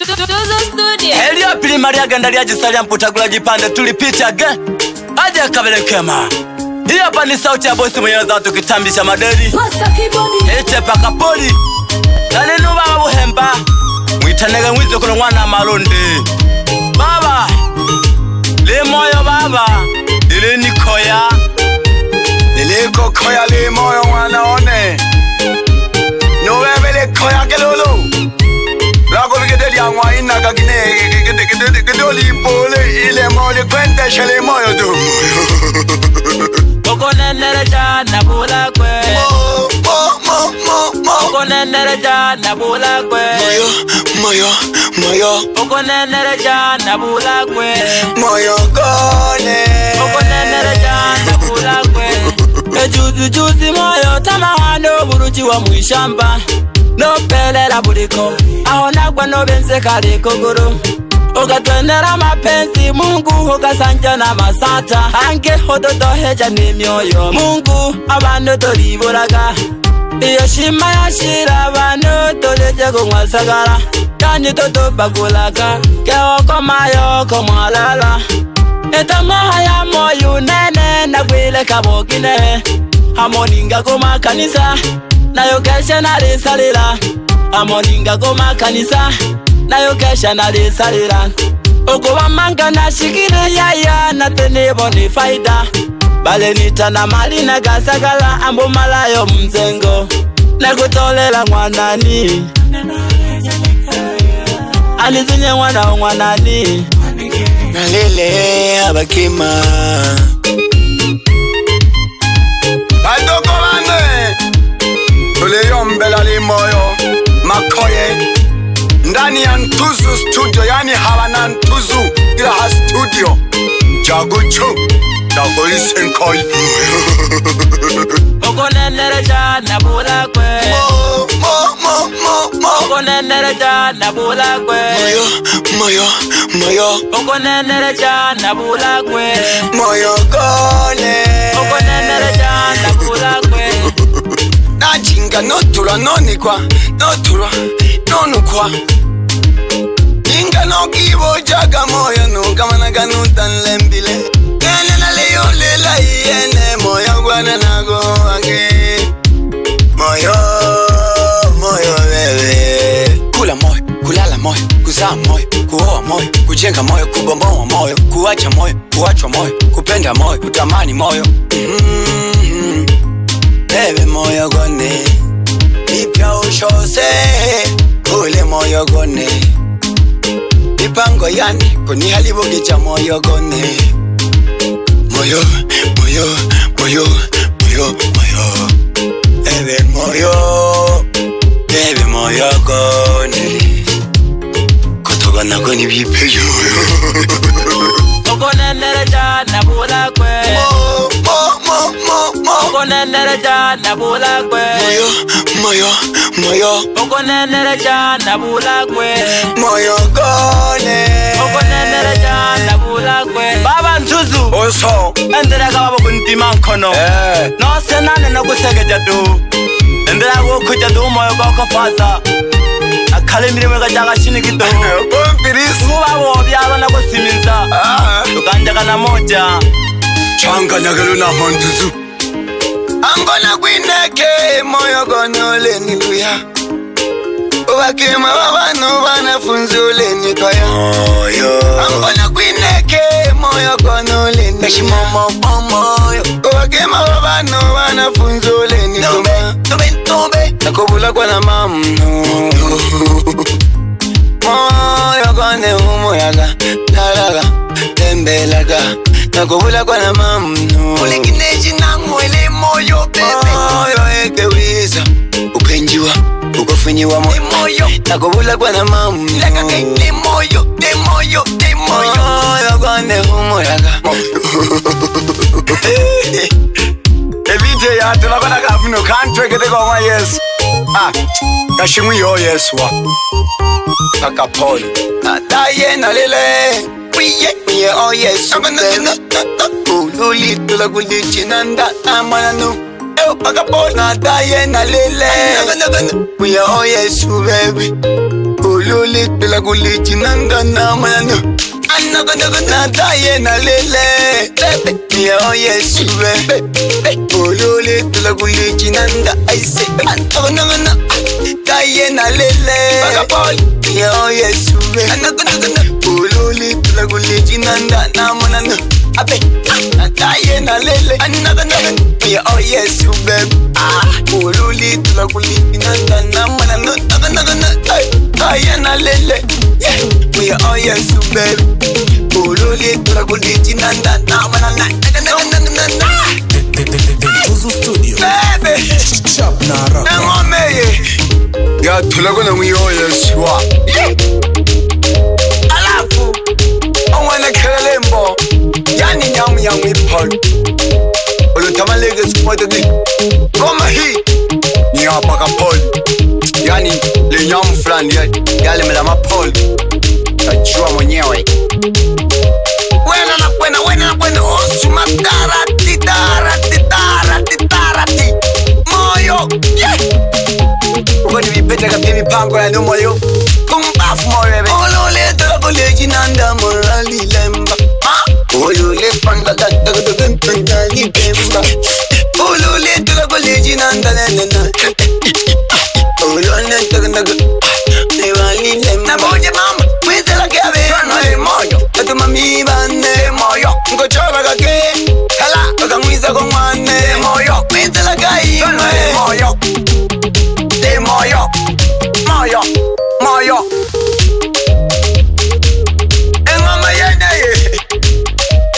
Helio primaria gandaria jisalia mputagula jipande tulipita ge aje kabele kema. Hii hapa ni sauti ya bosi mwenye za tukitambisha maderi Eche paka poli Nalinu baba buhemba Mwitanega mwizo kuna mwana maronde Baba Le moyo baba Lile nikoya Lile kokoya le moyo mwana one Nuwebele koya kelulu Lago vigedeli ya mwaina kakine Gidoli pole ile moyo kwente shele moyo du Okonendereja na bula kwe Okonendereja na bula kwe Moyo Okonendereja na bula kwe Moyo kone Okonendereja na bula kwe Juzi moyo tama wano buruji wa mwishamba No pele la buliko Ahona kwa no bense kare kogoro Ogatwenera mapenzi Mungu Ogasanja na masata Ange hododo heja ni mioyo Mungu Abano toriboraga Iyo shima ya shira Abano toleje kumwasagara Kanyi toto bagulaga Keo komayo komwalala Etamaha ya moyo nene Nagwile kabokine Hamoninga kuma kanisa Nayo kesha nalisalila Hamoninga kuma kanisa Nayo kesha nalisalila Ogowa manga na shikile yaya Na tenebo ni faida Bale nita na mali na gasagala Ambo malayo mzengo Nakutolela mwanani Alizinye mwanani Nalele abakima Badoko bane Tuleyombela li moyo Makoye Ndani ya Ntuzu studio yani hawana Ntuzu ila ha studio Jaguchu Dago isenkoi Okonendereja na bula kwe Okonendereja na bula kwe Moyo Okonendereja na bula kwe Moyo kone Okonendereja na bula kwe Najinga notura nonikwa Notura nonukwa Inga no kibo jaga moyo Nukamana ganutan lembile Gane na leo lela iene Moyo gwana nago age Moyo bebe Kula moyo, kulala moyo, kuzaa moyo Kuoa moyo, kujenga moyo, kubomboa moyo Kuacha moyo, kuachwa moyo Kupenda moyo, kutamani moyo Bebe moyo gone Ipya ushose Kule moyo gone Ipango yani Kuni halibu kicha moyo gone Moyo Bebe moyo gone Kotoga na goni bipeyo Okonendereja na bula kwe Okonendereja na bula kwe Moyo Okonendereja na bula kwe Moyo gone Okonendereja na bula kwe Baba Ntuzu Oso Enderega babo kuntima nkono No senane na kusegeja du Enderega kukuja du moyo bako faza Akalimiri mwega jaga shinikito Kuwa wobyalo na kusiminza Tukanjaga na moja Changa nyagelu na Ntuzu Angona kwineke moyo gonole nikuya Wakima wabano wanafunzi ule nikoya Angona kwineke moyo gonole nikuya Wakima wabano wanafunzi ule nikuya Nakubula kwa na mamu Moyo gone umoyaga Nalaga, tembelaga Nakubula kwa na mamu Ulingineji na mwele moyo bebe Moyo eke wiza Ukenjiwa, ukofinyiwa moyo Nakubula kwa na mamu Laka ke moyo Moyo gone umoyaga Evite ya tulakona kapuno Kantwe kete kwa mwa yesu Kashimu yo yesu wa Kaka poli Nataye na lele Miye o yesu Ululi tula gulichi nanda Amananu Kaka poli Nataye na lele Miye o yesu baby Ululi tula kulichi nanda na manano. Anagana taye na lele. Yo Yesu ululi tula kulichi nanda aise. Anagana taye na lele. Yo Yesu anagana ululi tula kulichi nanda na manano. Abe taye na lele. Anagana yo Yesu ululi tula kulichi nanda na manano. Anagana taye na lele. We are Yesu baby. Ululi tula kulichi nanda na manana. Tuzo Studio Baby Chap na rap Ngomeye Ya tula kuna we are Yesu Alafu Awana kelembo Yani nyamu ya mipol Ulu tamalege supote di Koma hii Ni hapa kapol Yani le nyamu fulani Yale melama pol Tajua mwenyewe Wena na kwena Osuma tarati Moyo Ukoni vipete kapia mipango ya no moyo Kumbafu moyo ebe Olole tolakoleji nanda morali lemba Olole panga tatakotokentangali kemba Olole tolakoleji nanda nenena Olole tolakoleji Newali lemba Naboje mama Mweze la kebe Moyo Tato mami bane Moyo Nkochola kake Hala Wakamwiza kongwane Moyo Mweze la kai Moyo Moyo Engama yene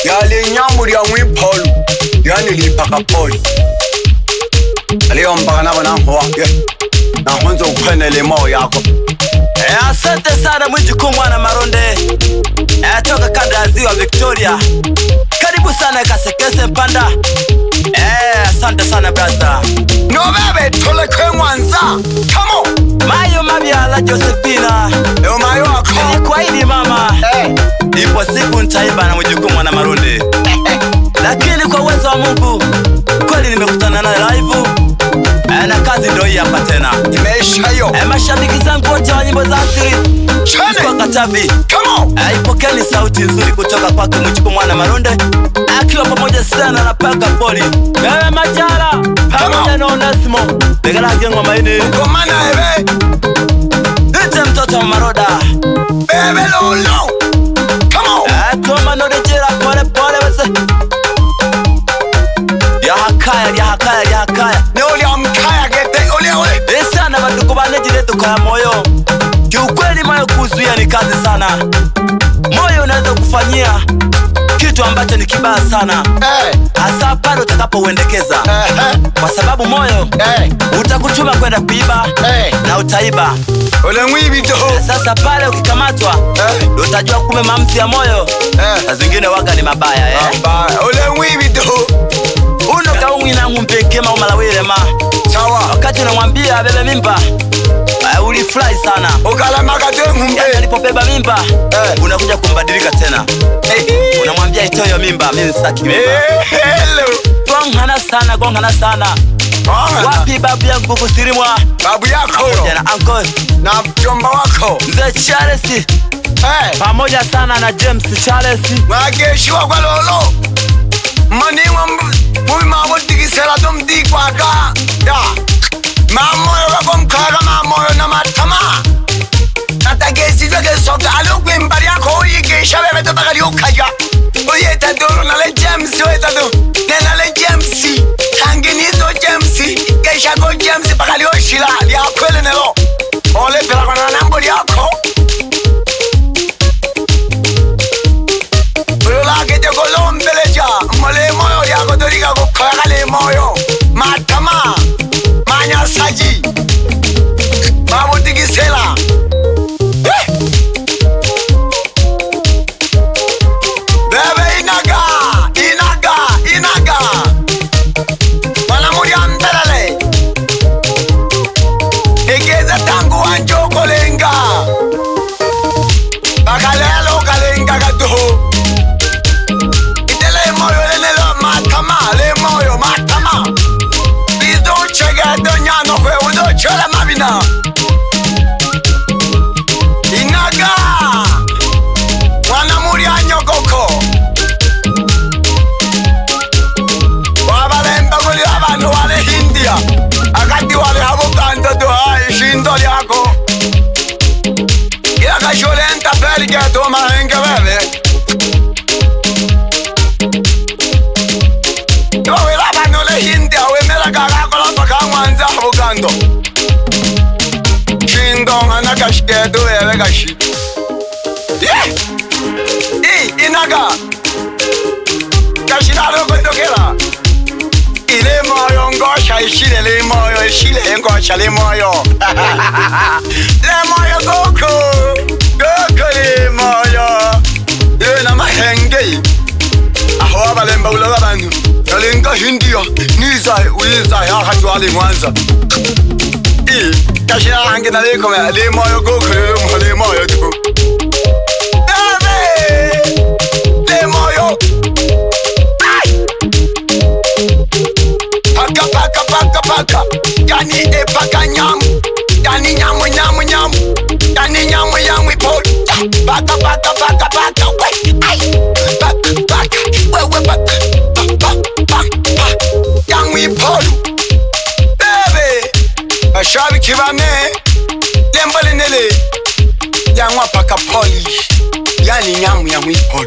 Yali nyamuri ya mwipolu Yani lipaka poli Aliyo mpaka naba na mwa Na hunzo ukwenele moyo yako Asante sana Mwijukuu Mwana Maronde toka kanda ya Ziwa Victoria. Karibu sana Kasekese Mpanda. Asante sana brother. No bebe tole kwe Mwanza. Come on. Mayo mabyala Josephina. Eo mayo wako. Kwa hili mama. Ipo siku nitaimba na Mwijukuu Mwana Maronde. Lakini kwa uwezo wa Mungu kweli nimekutana na live. Na kazi ndio hii hapa tena. Imeisha hiyo. Mashabiki zangu wote wa nyimbo za asili. Kwa Katavi. Come on. Ipokeni sauti nzuri kutoka kwake Mwijukuu Mwana Maronde. Akiwa pamoja sana na Paka Poli. Wewe Majala. Pamoja na Onesimo. Begala ngoma ini. Komana ebe. Nite mtoto wa Maroda. Bebe lolo. Come on. Toma no dejera pole pole wese. Ya hakaya. Ne oli amkaya gete ole. Sana bandugu banejire tukaya moyo. Kiukweli moyo kuzuia ni kazi sana. Moyo unaweza kufanyia kitu ambacho ni kibaya sana. Hasa pale utakapouendekeza. Kwa sababu moyo utakutuma kwenda kuiba na utaiba. Ole mwibi toho. Sasa pale ukikamatwa utajua kume mamsi ya moyo na zingine waga ni mabaya Ole mwibi toho. Uno kaungi na ngumpekema umalawire ma. Sawa. Wakati unamwambia bebe mimba ulifurahi sana. Ukalamaka te ngumbe. Yani alipobeba mimba unakuja kumbadilika tena. Unamwambia itoe hiyo mimba, mimi sitaki mimba. Hello. Gongana sana. Wapi babu yangu kusirimwa? Babu yako yo. Jana uncle na mjomba wako Mzee Charles. Pamoja sana na James Charles. Mageshiwa kwa lolo. Maniwa mwi mabotikisela tomdikwaka. Ya. Mamoyo wako mkaga mamoyo na matama. Natagesi zoke soka alukwe mbari yako uyigesha bebe topakali ukaja. Oye tadoro nale James oye tadoro. Nenale James. Tanginizo James. Gesha go James pakali oshila. Liako ele nelo. Ole pela kwa nanambo liako. Ulake te kolombeleja. Mole moyo liako toriga kukagale moyo. Matama. Manya saji Babu tikisela Bebe inaga Wana muri ambelele Egeza Nakashulenta pelike toma henge bebe. Yowe laba nole hindi awe mela kakakola pakangwanza bugando. Shindonga nakashikedu ewe kashi. Inaga Kashiraro kondokera Ile moyo ngosha ishile le moyo ishile ngosha le moyo Le moyo goko Goko le moyo Yena mahenge Aho balemba ulaga bandu Yalenga hindiyo Nizai uizai hatu wali mwanza Kashiraro hangi na le kome Le moyo goko le moyo tuku Paka yani epaka nyamu yani nyamu yani nyamu ipo paka we ai paka we paka nyamu ipo bebe ashabi kibane lembale nele yangwa paka poli yani nyamu ipo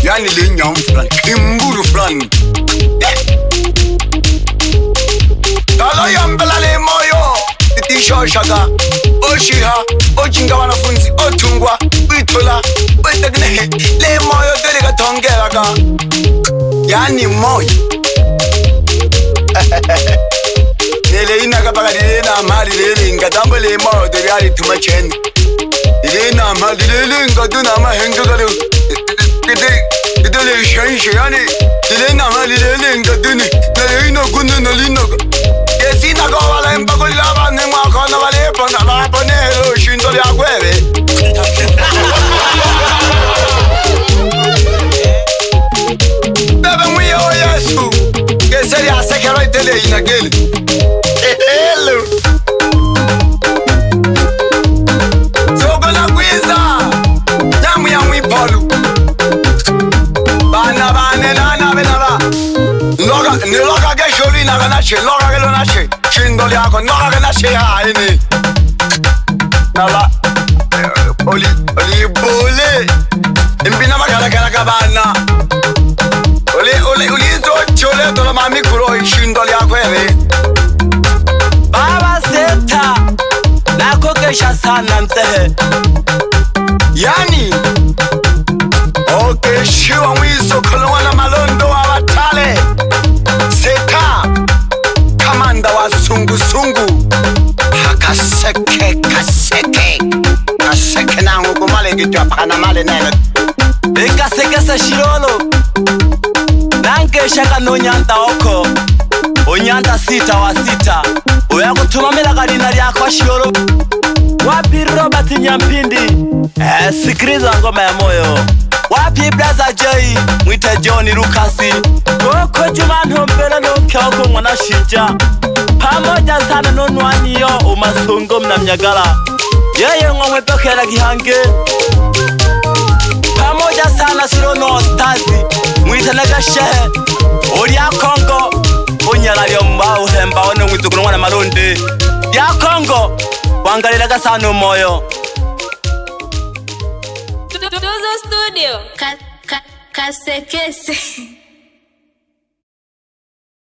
yani le nyamu fulani imburu fulani Kalo yambela le moyo Titisho shaga Oshiha Ojinga wanafunzi Otungwa Uitola Uitagnehe Le moyo Dele tongera ka Yani moyo Nele inaga paka Lile na mali Lile inga Dambo le moyo Dele ali tumacheni Lile na mali Lile inga Duna mahenga galu Dele shanshe yani Lile na mali Lile inga Duni Nele ino gundu Nolino Sina go wala mpago lava ne mwako na wale pona la ponelo shindo ya kwebe. Bebe mwiyo Yesu, keseri asekero itele inageli. Hello. Sogo na kwiza, jamu ya mwipolu. Bane nana benaba. Niloga gesholi na ganache, loga gelo nache. Shindo liako, loga ganache ya ini. Nala, oli bole. Impina magala kabana. Oli zo chole tola mami kuro shindo liako ebe. Baba seta, nako kesha sana mtehe. Yani, oke shiwa mwizo kolonga na malondo wa watale. Seka Kamanda wa sungu Kaseke nangu kumale gitu apakana male nene Kaseke se shirolo Nanke shaka no nyanta oko Onyanta sita wa sita Oya kutumamela kadina liyako shirolo Wapi Robert Nyampindi Sikriza ngoma ya moyo Wapi Blaza J Mwite Johnny Lukasi Koko Juma Ntombela Nokoko mwana shija Pamoja sana nonwani yo Umasongo mna mnyagala Yeye ngomwe pekela gihange Pamoja sana sirono stazi Mwite Nagashehe Olia Kongo Onyala liyo mbao hemba One mwite kunungwana malundi Ya Kongo Wangalilega sana moyo Tuzo Studio Kasekese